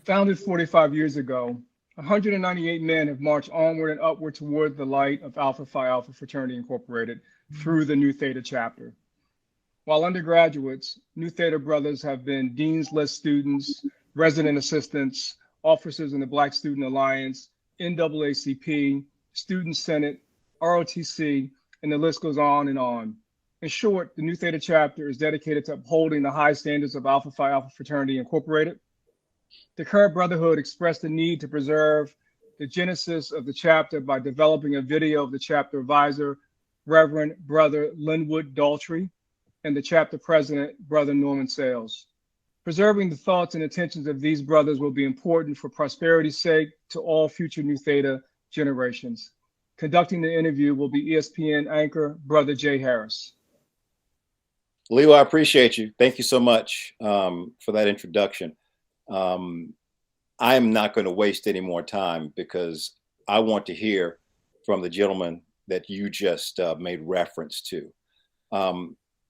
Founded 45 years ago, 198 men have marched onward and upward toward the light of Alpha Phi Alpha Fraternity Incorporated through the New Theta chapter. While undergraduates, New Theta brothers have been dean's list students, resident assistants, officers in the Black Student Alliance, NAACP, Student Senate, ROTC, and the list goes on and on. In short, the New Theta chapter is dedicated to upholding the high standards of Alpha Phi Alpha Fraternity Incorporated. The current brotherhood expressed the need to preserve the genesis of the chapter by developing a video of the chapter advisor, Reverend Brother Linwood Daltrey, and the chapter president, Brother Norman Sales. Preserving the thoughts and intentions of these brothers will be important for prosperity's sake to all future New Theta generations. Conducting the interview will be ESPN anchor, Brother Jay Harris. Leo, I appreciate you. Thank you so much for that introduction. I'm not going to waste any more time because I want to hear from the gentleman that you just made reference to.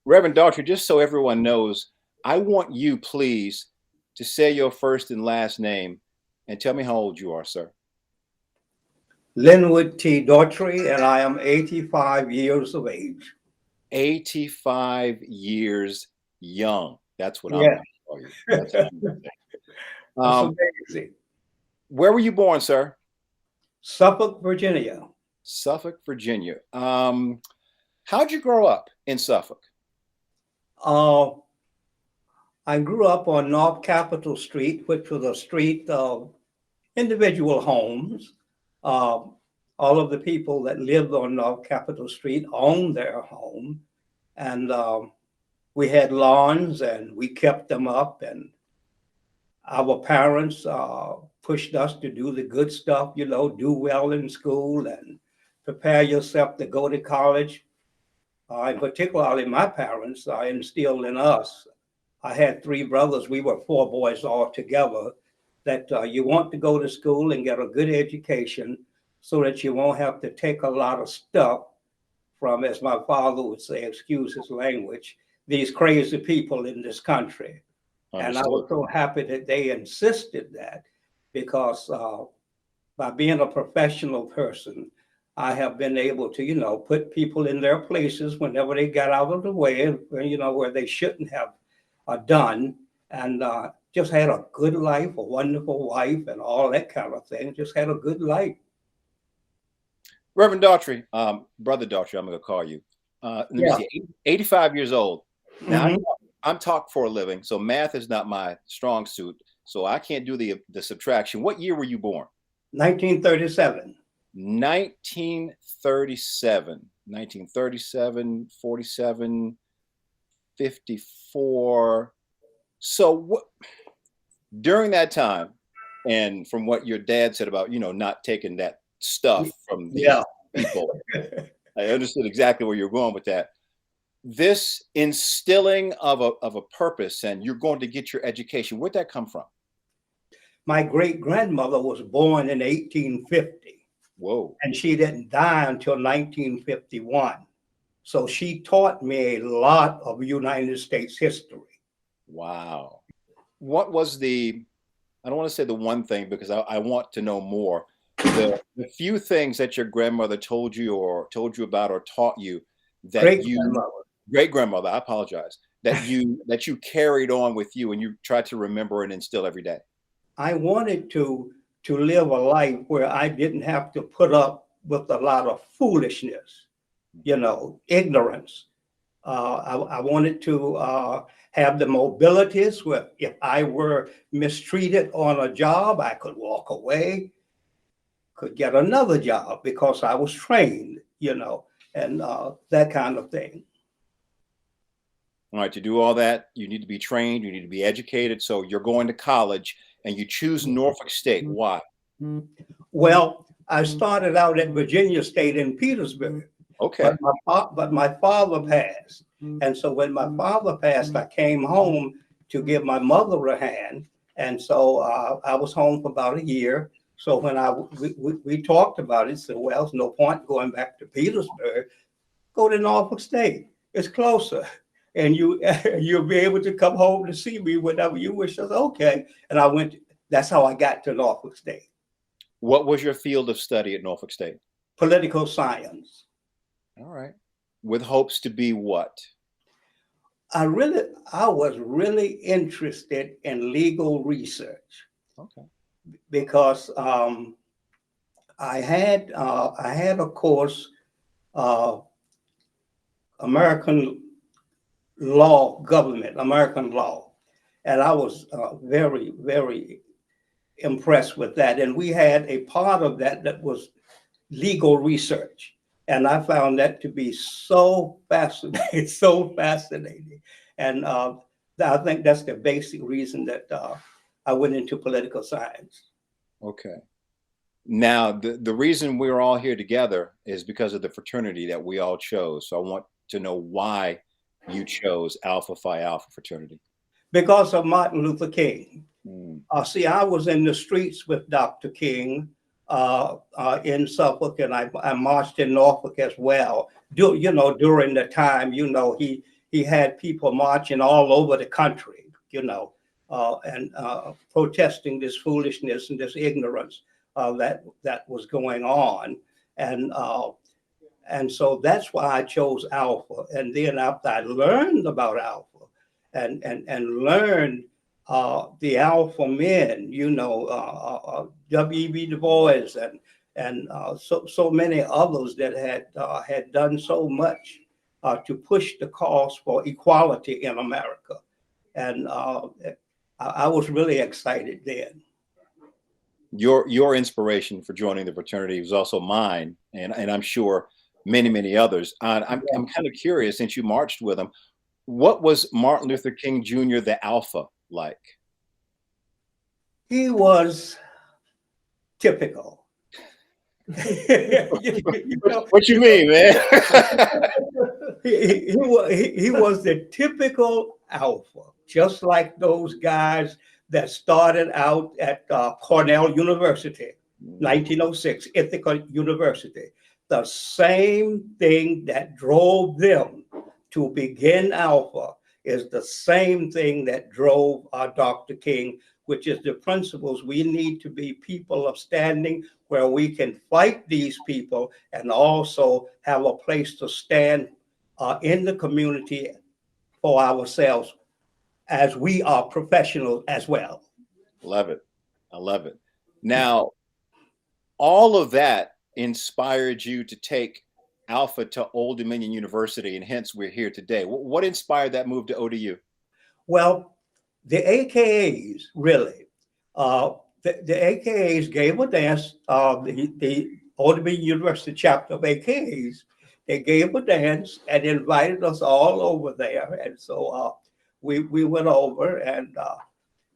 Reverend Daltrey, just so everyone knows, I want you, please, to say your first and last name and tell me how old you are, sir. Linwood T. Daltrey, and I am 85 years of age. 85 years young. That's what Yeah. I'm going to call you. That's amazing. Where were you born, sir? Suffolk, Virginia. Suffolk, Virginia. How'd you grow up in Suffolk? I grew up on North Capitol Street, which was a street of individual homes. All of the people that lived on North Capitol Street owned their home. And we had lawns and we kept them up. And our parents pushed us to do the good stuff, you know, do well in school and prepare yourself to go to college. And particularly my parents instilled in us. I had three brothers. We were four boys all together. That you want to go to school and get a good education so that you won't have to take a lot of stuff from, as my father would say, excuse his language, these crazy people in this country. Understood. And I was so happy that they insisted that because by being a professional person, I have been able to, you know, put people in their places whenever they got out of the way, you know, where they shouldn't have done, and just had a good life, a wonderful wife, and all that kind of thing. Just had a good life. Reverend Daltrey, Brother Daltrey, I'm going to call you. Let me see, 85 years old. Now, I'm taught for a living, so math is not my strong suit, so I can't do the subtraction. What year were you born? 1937. 1937, 47, 54. So what during that time, and from what your dad said about, you know, not taking that stuff from these people, I understood exactly where you're going with that. This instilling of a purpose, and you're going to get your education. Where'd that come from? My great grandmother was born in 1850. Whoa. And she didn't die until 1951. So she taught me a lot of United States history. Wow. What was I don't want to say the one thing because I want to know more. The few things that your grandmother told you about or taught you that great grandmother, I apologize, that you carried on with you and you tried to remember and instill every day. I wanted to live a life where I didn't have to put up with a lot of foolishness, you know, ignorance. I wanted to have the mobilities where if I were mistreated on a job, I could walk away, could get another job because I was trained, you know, and that kind of thing. All right, to do all that, you need to be trained, you need to be educated. So you're going to college and you choose Norfolk State. Why? Well, I started out at Virginia State in Petersburg. Okay. But my father passed. And so when my father passed, I came home to give my mother a hand. And so I was home for about a year. So when we talked about it, said, well, there's no point going back to Petersburg. Go to Norfolk State. It's closer. And you'll be able to come home to see me whenever you wish. I said, okay. And I went that's how I got to Norfolk State. What was your field of study at Norfolk State? Political science. All right. With hopes to be what? I was really interested in legal research. Okay. Because I had a course, American American law, and I was very, very impressed with that. And we had a part of that was legal research, and I found that to be so fascinating, so fascinating. And I think that's the basic reason that I went into political science. Okay. Now, the reason we're all here together is because of the fraternity that we all chose. So I want to know why you chose Alpha Phi Alpha fraternity. Because of Martin Luther King. Mm. See, I was in the streets with Dr. King in Suffolk, and I marched in Norfolk as well. During the time, he had people marching all over the country, and protesting this foolishness and this ignorance that was going on, and so that's why I chose Alpha. And then after I learned about Alpha, and learned the Alpha men, W.E.B. Du Bois and so many others that had done so much to push the cause for equality in America, and I was really excited then. Your inspiration for joining the fraternity was also mine, and I'm sure many others. I'm kind of curious, since you marched with him, what was Martin Luther King Jr. the Alpha like? He was typical. What you mean, man? he was the typical Alpha, just like those guys that started out at Cornell University, 1906, Ithaca University. The same thing that drove them to begin Alpha is the same thing that drove Dr. King, which is the principles. We need to be people of standing where we can fight these people and also have a place to stand in the community for ourselves, as we are professionals as well. Love it. I love it. Now, all of that inspired you to take Alpha to Old Dominion University, and hence we're here today. What inspired that move to ODU? Well, the AKAs really, the AKAs gave a dance. The Old Dominion University chapter of AKAs, they gave a dance and invited us all over there, and so we went over, and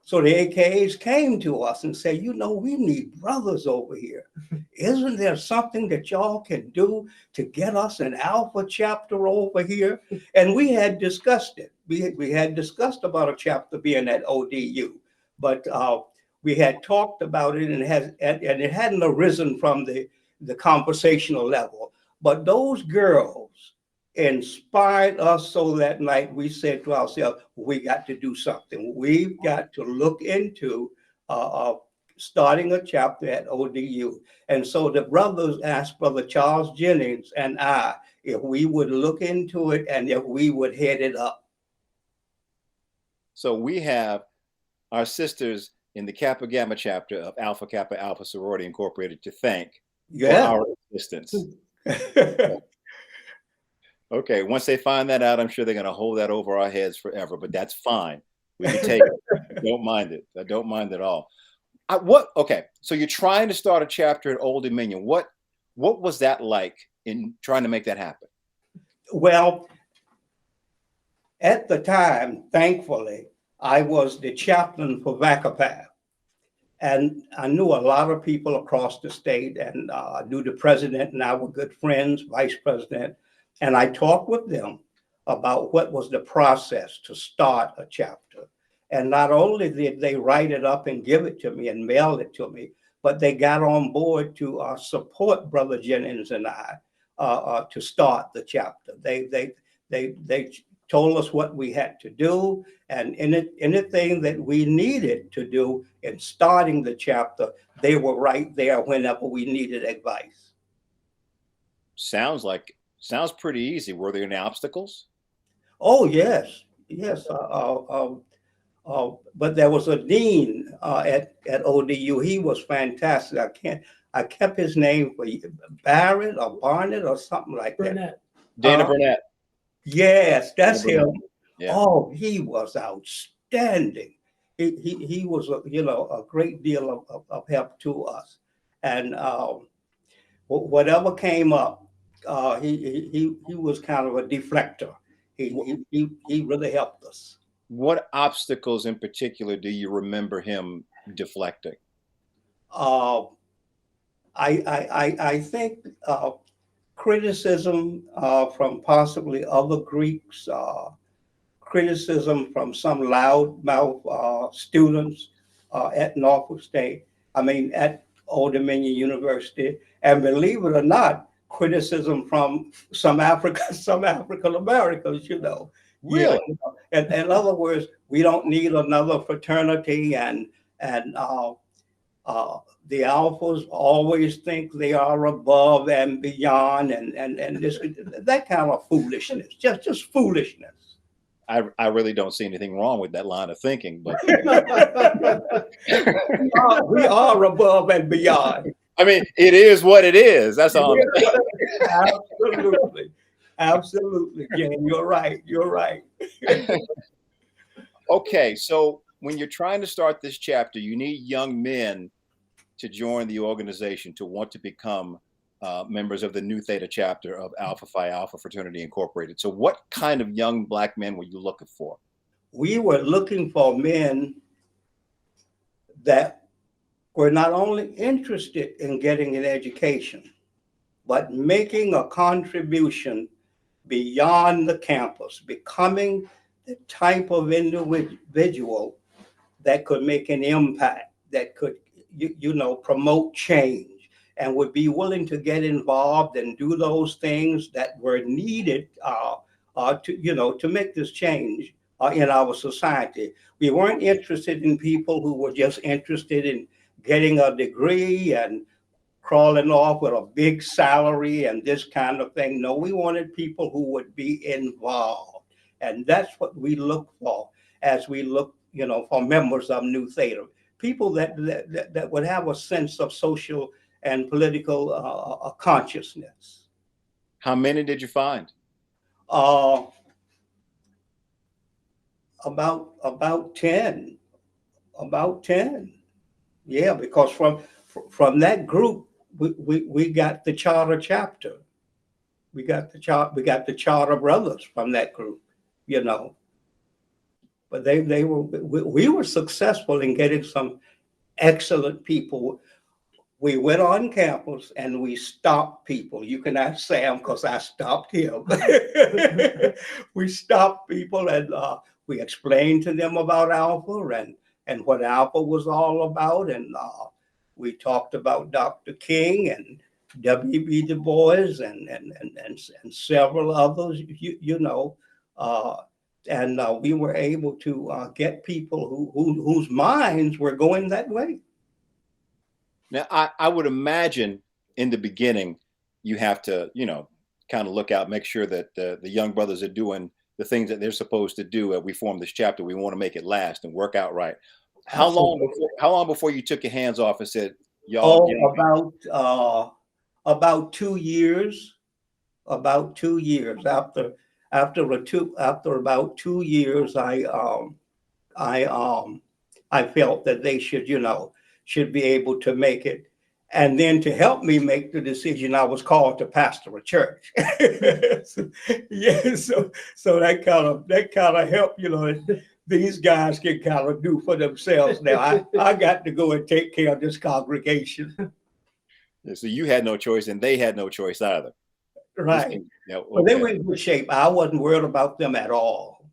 so the AKAs came to us and said, we need brothers over here. Isn't there something that y'all can do to get us an Alpha chapter over here? And we had discussed it. We had discussed about a chapter being at ODU, but we had talked about it, and it hadn't arisen from the conversational level. But those girls inspired us, so that night we said to ourselves, we got to do something. We've got to look into starting a chapter at ODU. And so the brothers asked Brother Charles Jennings and I if we would look into it and if we would head it up. So we have our sisters in the Kappa Gamma chapter of Alpha Kappa Alpha Sorority Incorporated to thank for our assistance. Okay, once they find that out, I'm sure they're going to hold that over our heads forever, but that's fine. We can take it. I don't mind it. I don't mind at all. Okay, so you're trying to start a chapter at Old Dominion. What was that like in trying to make that happen? Well, at the time, thankfully, I was the chaplain for VACAPAF. And I knew a lot of people across the state, and I knew the president and I were good friends, vice president. And I talked with them about what was the process to start a chapter. And not only did they write it up and give it to me and mail it to me, but they got on board to support Brother Jennings and I to start the chapter. They told us what we had to do, and anything that we needed to do in starting the chapter, they were right there whenever we needed advice. Sounds pretty easy. Were there any obstacles? Oh yes, yes. But there was a dean at ODU. He was fantastic. I kept his name for Barrett or Barnett or something like Burnett. that. Dana Burnett. Yes, that's Dana him. Burnett. Yeah. Oh, he was outstanding. He was a great deal of help to us, and whatever came up, he was kind of a deflector. He really helped us. What obstacles in particular do you remember him deflecting? I think criticism from possibly other Greeks, criticism from some loudmouth students at Norfolk State, at Old Dominion University, and believe it or not, criticism from some African Americans, Really? In other words, we don't need another fraternity, and the alphas always think they are above and beyond, and this that kind of foolishness, just foolishness. I really don't see anything wrong with that line of thinking, but we are above and beyond. It is what it is. That's all. Absolutely, Jane. You're right. Okay, so when you're trying to start this chapter, you need young men to join the organization, to want to become members of the new Theta chapter of Alpha Phi Alpha Fraternity Incorporated. So what kind of young Black men were you looking for? We were looking for men that were not only interested in getting an education, but making a contribution beyond the campus, becoming the type of individual that could make an impact, that could, promote change, and would be willing to get involved and do those things that were needed to make this change in our society. We weren't interested in people who were just interested in getting a degree and crawling off with a big salary and this kind of thing. No, we wanted people who would be involved. And that's what we look for as we look, for members of New Theta. People that would have a sense of social and political consciousness. How many did you find? About 10. Yeah, because from that group, we got the charter chapter. We got the charter brothers from that group, But we were successful in getting some excellent people. We went on campus and we stopped people. You can ask Sam because I stopped him. We stopped people and we explained to them about Alpha and what Alpha was all about. And we talked about Dr. King and W.B. Du Bois and several others, and we were able to get people whose minds were going that way. Now, I would imagine in the beginning, you have to, kind of look out, make sure that the young brothers are doing the things that they're supposed to do. As we form this chapter, we want to make it last and work out right. How long before you took your hands off and said, y'all? About 2 years. About 2 years. After about 2 years, I felt that they should be able to make it. And then to help me make the decision, I was called to pastor a church. So that kind of helped, these guys can kind of do for themselves now. I got to go and take care of this congregation. So you had no choice and they had no choice either. Right. But they were in good shape. I wasn't worried about them at all.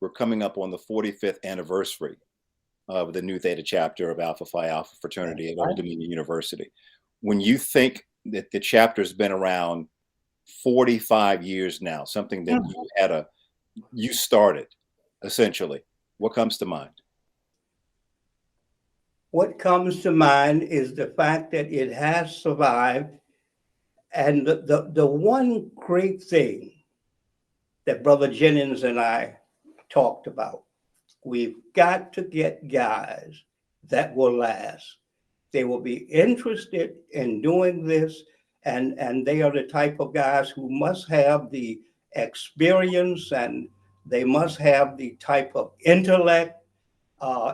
We're coming up on the 45th anniversary of the new Theta chapter of Alpha Phi Alpha Fraternity at Old Dominion University. When you think that the chapter's been around 45 years now, something that you had you started, essentially? What comes to mind? What comes to mind is the fact that it has survived. And the one great thing that Brother Jennings and I talked about, we've got to get guys that will last. They will be interested in doing this, and they are the type of guys who must have the experience, and they must have the type of intellect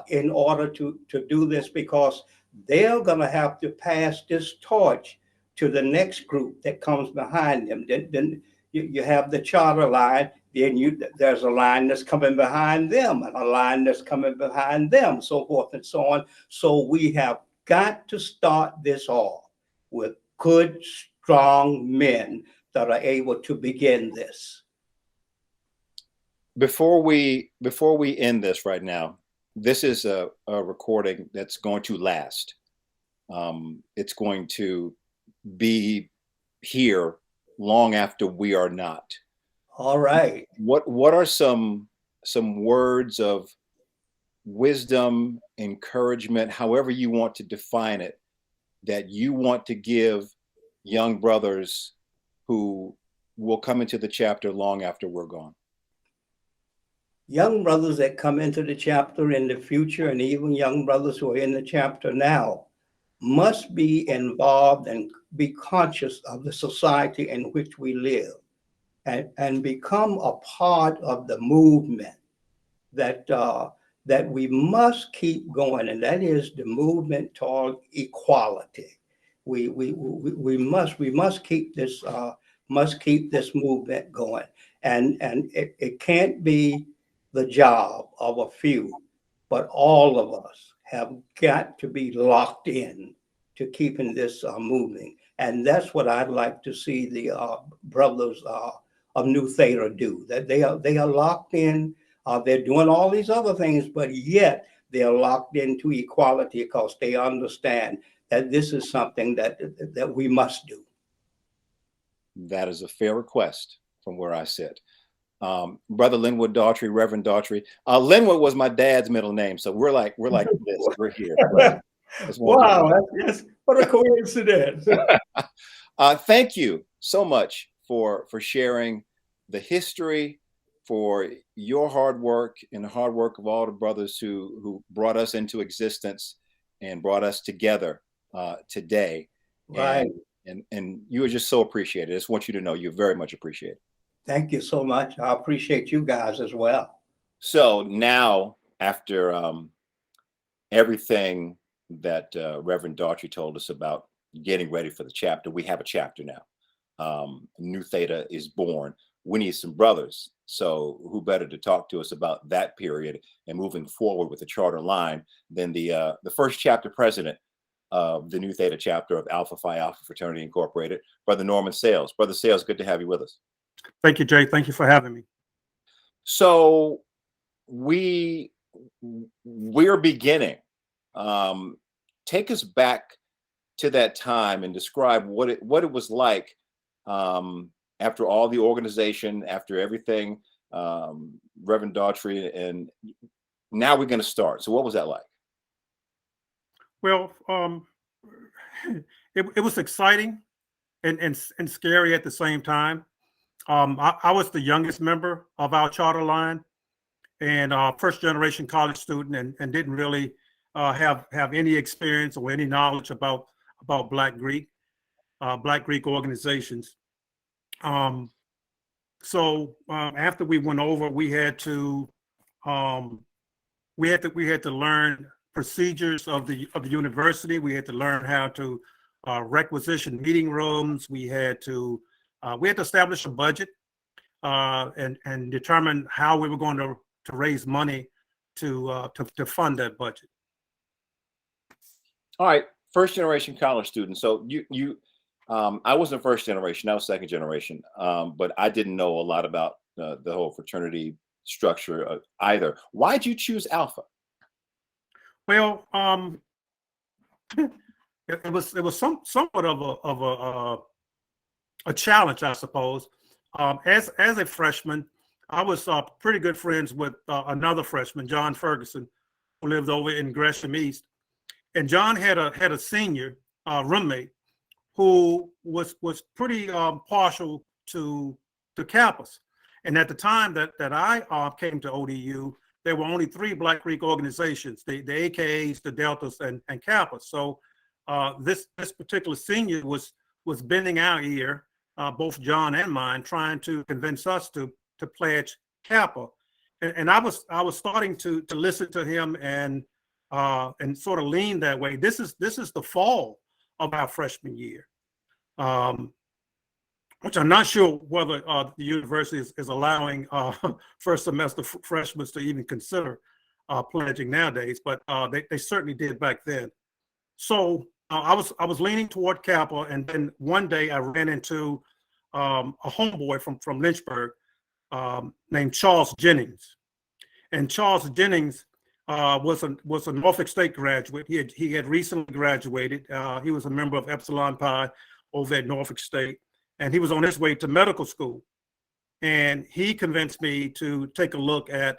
in order to do this, because they're going to have to pass this torch to the next group that comes behind them. Then you have the charter line, then there's a line that's coming behind them, and a line that's coming behind them, so forth and so on. So we have got to start this off with good, strong men that are able to begin this. Before we end this right now, this is a recording that's going to last. It's going to be here long after we are not. All right. What are some words of wisdom, encouragement, however you want to define it, that you want to give young brothers who will come into the chapter long after we're gone? Young brothers that come into the chapter in the future, and even young brothers who are in the chapter now, must be involved and be conscious of the society in which we live, and become a part of the movement that we must keep going, and that is the movement toward equality. We must keep this movement going, and it can't be the job of a few, but all of us have got to be locked in to keeping this moving. And that's what I'd like to see the brothers of New Theta do, that they are locked in. They're doing all these other things, but yet they're locked into equality because they understand that this is something that we must do. That is a fair request from where I sit. Brother Linwood Daughtry, Reverend Daughtry. Linwood was my dad's middle name, so we're like this. We're here. Wow, that's what a coincidence. Thank you so much for sharing the history, for your hard work and the hard work of all the brothers who brought us into existence and brought us together today. Right. And you are just so appreciated. I just want you to know you're very much appreciated. Thank you so much. I appreciate you guys as well. So now, after everything that Reverend Daughtry told us about getting ready for the chapter, we have a chapter now. New Theta is born. We need some brothers. So who better to talk to us about that period and moving forward with the charter line than the first chapter president of the New Theta chapter of Alpha Phi Alpha Fraternity Incorporated, Brother Norman Sales. Brother Sales, good to have you with us. Thank you, Jay. Thank you for having me. So we're beginning. Take us back to that time and describe what it was like after all the organization, after everything, Reverend Daughtry, and now we're going to start. So what was that like? Well, it was exciting and scary at the same time. I was the youngest member of our charter line, and first generation college student, and didn't really have any experience or any knowledge about Black Greek organizations. So after we went over, we had to learn procedures of the university. We had to learn how to requisition meeting rooms. We had to establish a budget and determine how we were going to raise money to fund that budget. All right, first generation college student. So you I wasn't first generation, I was second generation, but I didn't know a lot about the whole fraternity structure either. Why'd you choose Alpha? Well, it was somewhat of a challenge, I suppose. As a freshman, I was pretty good friends with another freshman, John Ferguson, who lived over in Gresham East. And John had a senior roommate who was pretty partial to Kappas. And at the time that I came to ODU, there were only 3 Black Greek organizations: the AKAs, the Deltas, and Kappas. So this particular senior was bending our ear, both John and mine, trying to convince us to pledge Kappa. And I was starting to listen to him and sort of lean that way. This is the fall of our freshman year, which I'm not sure whether the university is allowing first semester freshmen to even consider pledging nowadays, but they certainly did back then. So I was leaning toward Kappa, and then one day I ran into a homeboy from Lynchburg named Charles Jennings, and Charles Jennings was a Norfolk State graduate. He had recently graduated. He was a member of Epsilon Pi over at Norfolk State, and he was on his way to medical school. And he convinced me to take a look at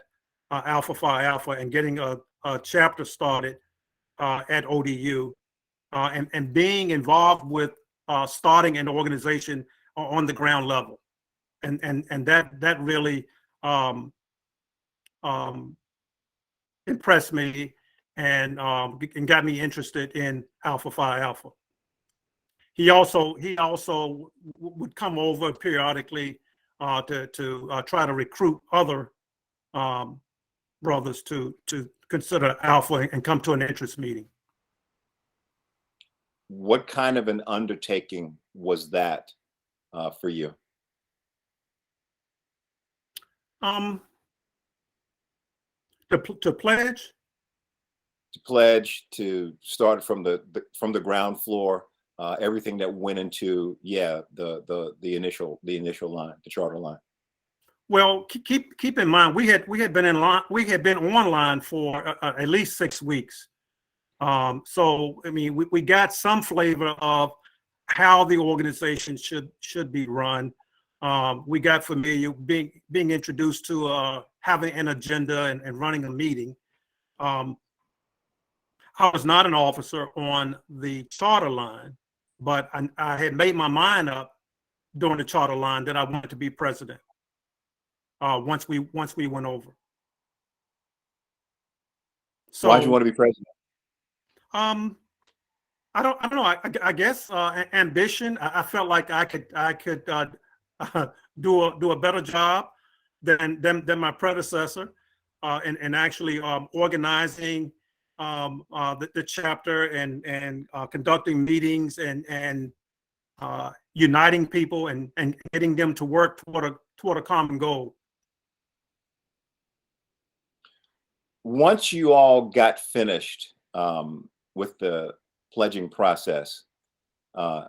Alpha Phi Alpha and getting a chapter started at ODU, and being involved with starting an organization on the ground level, and that really impressed me and got me interested in Alpha Phi Alpha. He also would come over periodically to try to recruit other brothers to consider Alpha and come to an interest meeting. What kind of an undertaking was that for you? To pledge. To pledge, to start from the ground floor, everything that went into the initial line, the charter line. Well, keep in mind we had been online for at least 6 weeks. So I mean, we got some flavor of how the organization should be run. We got familiar, being introduced to having an agenda and running a meeting. I was not an officer on the charter line, but I had made my mind up during the charter line that I wanted to be president. Once we went over. So why did you want to be president? I don't know. I guess ambition. I felt like I could do a better job than my predecessor, and actually organizing the chapter and conducting meetings and uniting people and getting them to work toward a common goal. Once you all got finished with the pledging process, I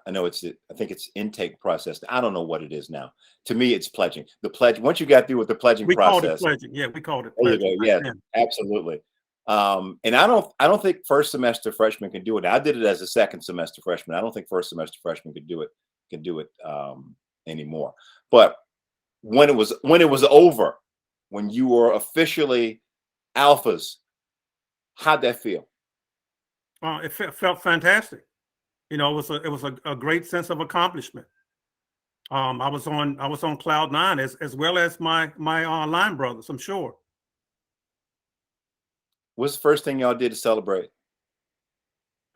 think it's intake process. I don't know what it is now. To me, it's pledging. The pledge. Once you got through with the pledging process, we called it pledging. Yeah, we called it pledging. There you go. Yeah, absolutely. And I don't think first semester freshmen can do it. I did it as a second semester freshman. I don't think first semester freshmen could do it anymore. But when it was over, when you were officially alphas, how'd that feel? It felt fantastic. You know, it was a great sense of accomplishment. I was on cloud 9 as well as my line brothers, I'm sure. What's the first thing y'all did to celebrate?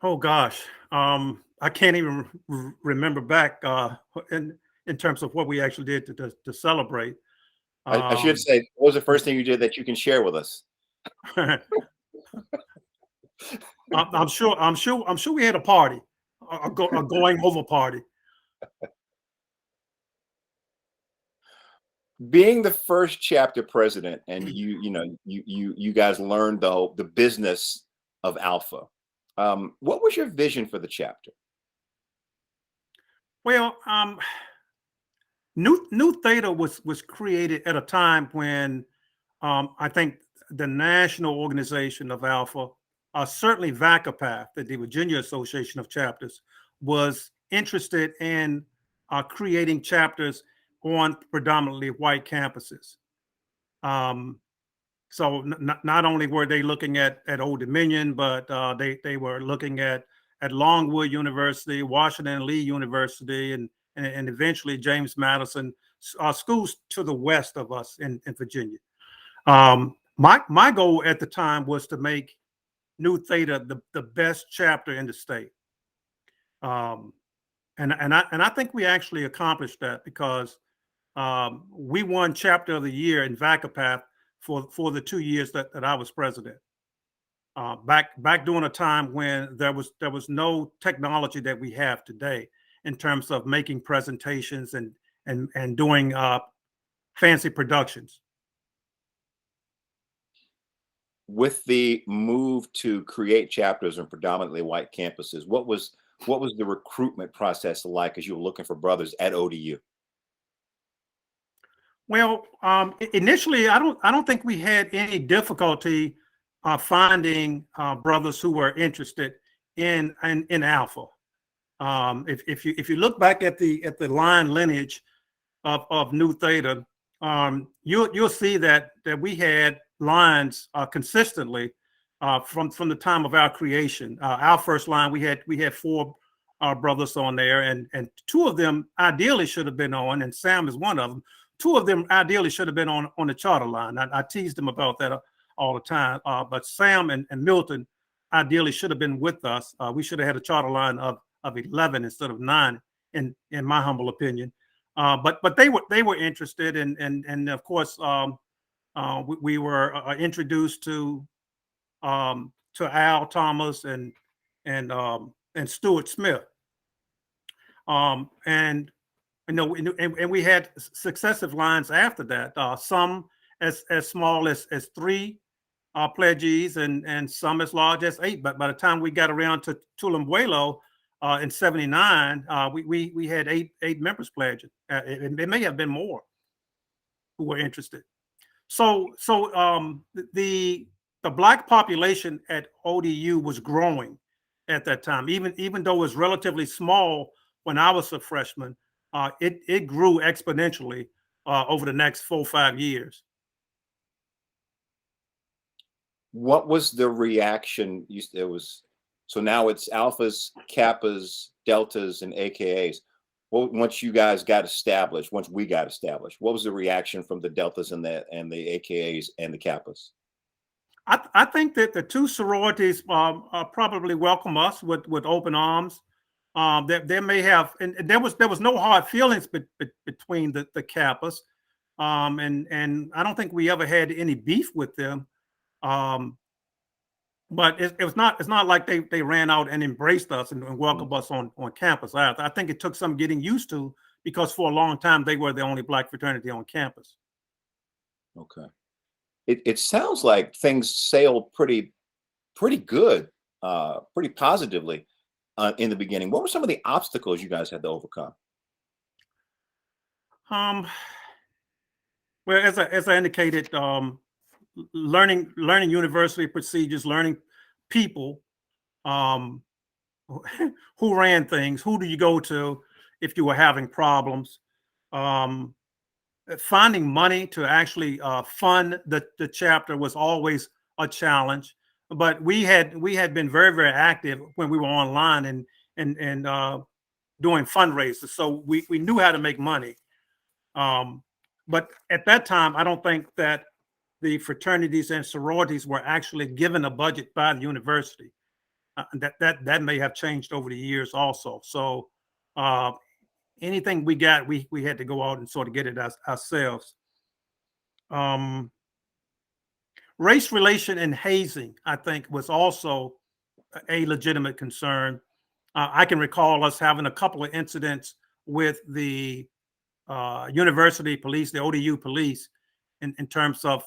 Oh gosh, I can't even remember back in terms of what we actually did to celebrate. I should say, what was the first thing you did that you can share with us? I'm sure we had a party, a going over party. Being the first chapter president, and you guys learned the business of Alpha. What was your vision for the chapter? Well, New Theta was created at a time when I think the national organization of Alpha, certainly VACAPATH, the Virginia Association of Chapters, was interested in creating chapters on predominantly white campuses. So not only were they looking at Old Dominion, but they were looking at Longwood University, Washington Lee University, and eventually James Madison, schools to the west of us in Virginia. My goal at the time was to make Nu Theta the best chapter in the state. And I think we actually accomplished that, because we won Chapter of the Year in Vacapath for the 2 years that I was president. Back during a time when there was no technology that we have today in terms of making presentations and doing fancy productions. With the move to create chapters in predominantly white campuses, what was the recruitment process like as you were looking for brothers at ODU? Well, initially, I don't think we had any difficulty finding brothers who were interested in Alpha. If you look back at the line lineage of Nu Theta, you'll see that we had lines consistently from the time of our creation. Our first line, we had 4 brothers on there, and 2 of them ideally should have been on, and Sam is one of them. 2 of them ideally should have been on the charter line. I teased them about that all the time. But Sam and Milton ideally should have been with us. We should have had a charter line of 11 instead of 9, in my humble opinion. But they were interested, and of course we were introduced to Al Thomas and Stuart Smith, and and we had successive lines after that. Some as small as 3 pledgees, and some as large as 8. But by the time we got around to Tulambuelo in '79, we had 8 members pledging. It may have been more who were interested. So the Black population at ODU was growing at that time, even though it was relatively small when I was a freshman. It grew exponentially over the next 4 or 5 years. What was the reaction? So now it's alphas, kappas, deltas, and AKAs. Well, once we got established, what was the reaction from the deltas and the AKAs and the kappas? I think that the 2 sororities probably welcome us with open arms. There may have, and there was no hard feelings between the kappas, and I don't think we ever had any beef with them. But it's not like they ran out and embraced us and welcomed us on campus. I think it took some getting used to, because for a long time they were the only Black fraternity on campus. Okay. It sounds like things sailed pretty good, pretty positively in the beginning. What were some of the obstacles you guys had to overcome? Well, as I indicated, learning university procedures, learning people who ran things, who do you go to if you were having problems, finding money to actually fund the chapter was always a challenge. But we had been very, very active when we were online and doing fundraisers, so we knew how to make money. But at that time, I don't think that the fraternities and sororities were actually given a budget by the university. That may have changed over the years also. So anything we got, we had to go out and sort of get it ourselves. Race relation and hazing, I think, was also a legitimate concern. I can recall us having a couple of incidents with the university police, the ODU police, in terms of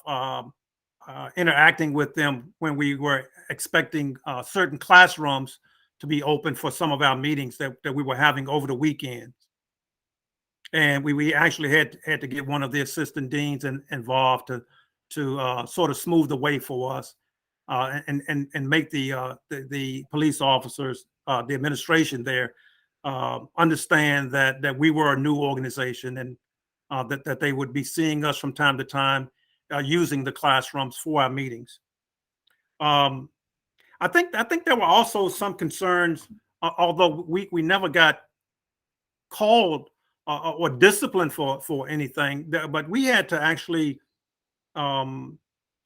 interacting with them when we were expecting certain classrooms to be open for some of our meetings that we were having over the weekends. And we actually had to get one of the assistant deans involved to sort of smooth the way for us and make the police officers, the administration there, understand that we were a new organization, and that they would be seeing us from time to time using the classrooms for our meetings. I think there were also some concerns, although we never got called or disciplined for anything, but we had to actually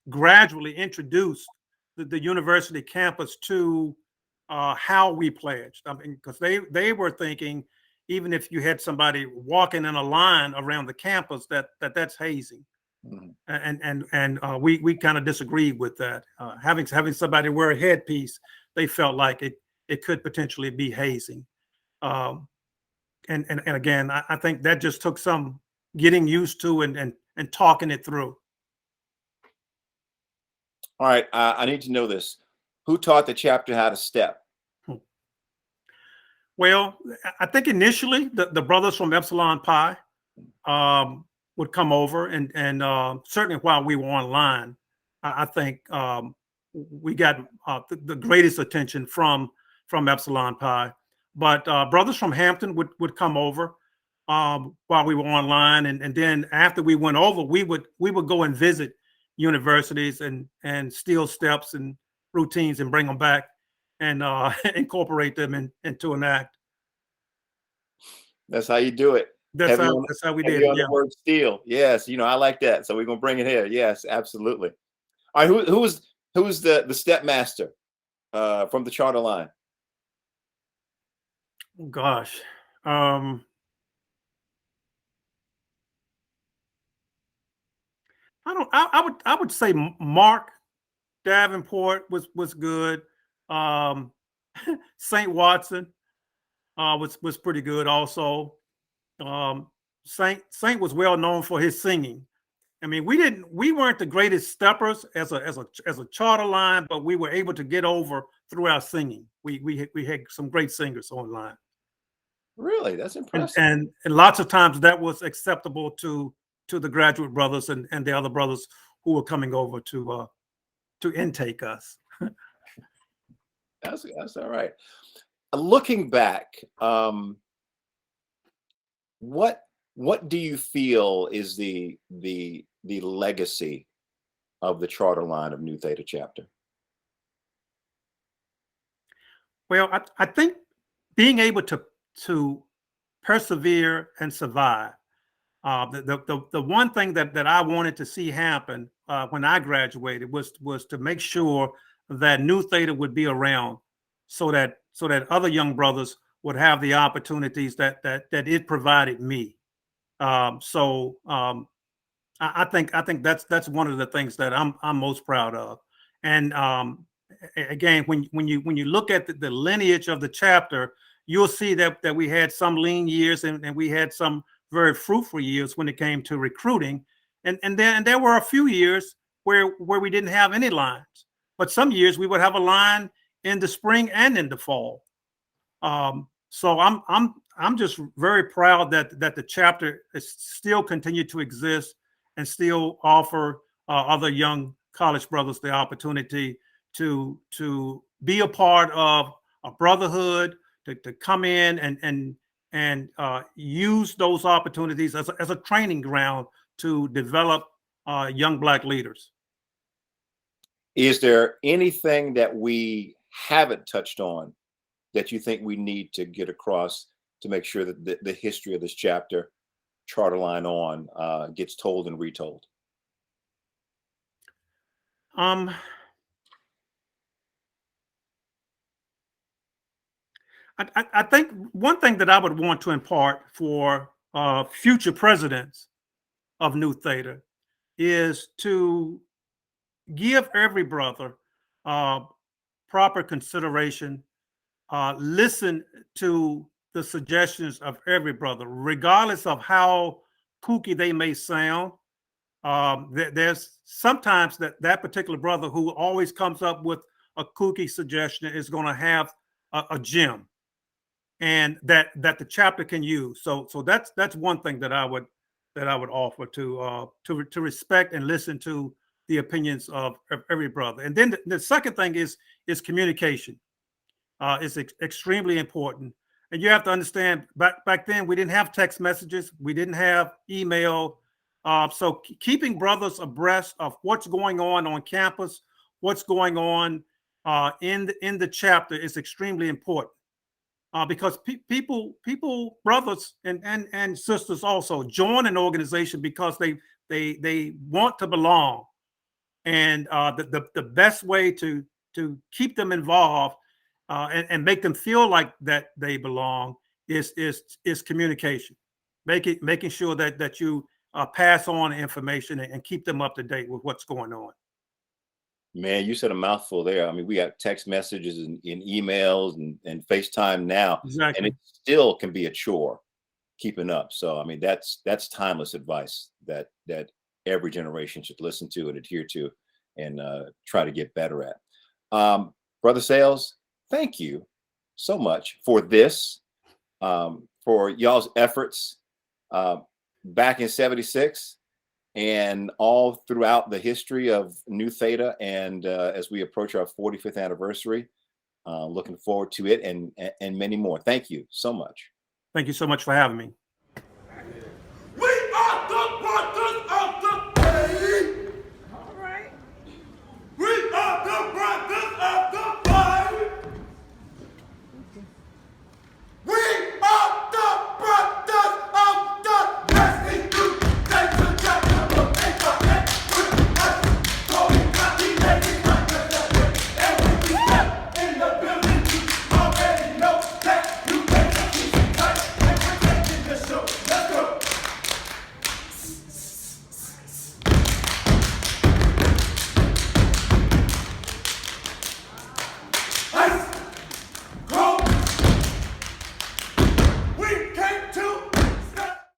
gradually introduce the university campus to how we pledged. I mean, because they were thinking, even if you had somebody walking in a line around the campus, that's hazing. Mm-hmm. And we kind of disagreed with that. Having somebody wear a headpiece, they felt like it could potentially be hazing. And again, I think that just took some getting used to and talking it through. All right, I need to know this. Who taught the chapter how to step? Well, I think initially the brothers from Epsilon Pi would come over, and certainly while we were online, I think we got the greatest attention from Epsilon Pi. But brothers from Hampton would come over while we were online, and then after we went over, we would go and visit universities and steal steps and routines and bring them back and incorporate them into an act. That's how you do it. That's how we did it. Yeah. The word steal. Yes, I like that. So we're gonna bring it here. Yes, absolutely. All right, who's the stepmaster from the charter line? Oh, gosh. I would say Mark Davenport was good. Saint Watson was pretty good also. Saint was well known for his singing. I mean, we weren't the greatest steppers as a charter line, but we were able to get over through our singing. We had some great singers online. Really, that's impressive. And lots of times that was acceptable to the graduate brothers and the other brothers who were coming over to intake us. That's all right. Looking back, what do you feel is the legacy of the charter line of Nu Theta chapter? Well, I think being able to persevere and survive. The one thing that I wanted to see happen when I graduated was to make sure that Nu Theta would be around, so that other young brothers would have the opportunities that it provided me. I think that's one of the things that I'm most proud of. And again, when you look at the lineage of the chapter, you'll see that we had some lean years and we had some very fruitful years when it came to recruiting, and there were a few years where we didn't have any lines, but some years we would have a line in the spring and in the fall. So I'm just very proud that the chapter is still continue to exist and still offer other young college brothers the opportunity to be a part of a brotherhood, to come in and use those opportunities as a training ground to develop young Black leaders. Is there anything that we haven't touched on that you think we need to get across to make sure that the history of this chapter, charter line on, gets told and retold? I think one thing that I would want to impart for future presidents of Nu Theta is to give every brother proper consideration, listen to the suggestions of every brother, regardless of how kooky they may sound. There's sometimes that particular brother who always comes up with a kooky suggestion is going to have a gem, and that the chapter can use. So that's one thing that I would offer to respect and listen to the opinions of every brother. And then the second thing is communication. It's extremely important. And you have to understand, back then we didn't have text messages, we didn't have email. So keeping brothers abreast of what's going on campus, what's going on in the chapter is extremely important. Because people, brothers and sisters also join an organization because they want to belong, and the best way to keep them involved and make them feel like that they belong is communication, making sure that you pass on information and keep them up to date with what's going on. Man, you said a mouthful there. I mean, we got text messages and emails and FaceTime now, Exactly. and it still can be a chore keeping up. So, I mean, that's timeless advice that every generation should listen to and adhere to and try to get better at. Brother Sales, thank you so much for this, for y'all's efforts back in '76. And all throughout the history of New Theta, and as we approach our 45th anniversary, looking forward to it and many more. Thank you so much. Thank you so much for having me.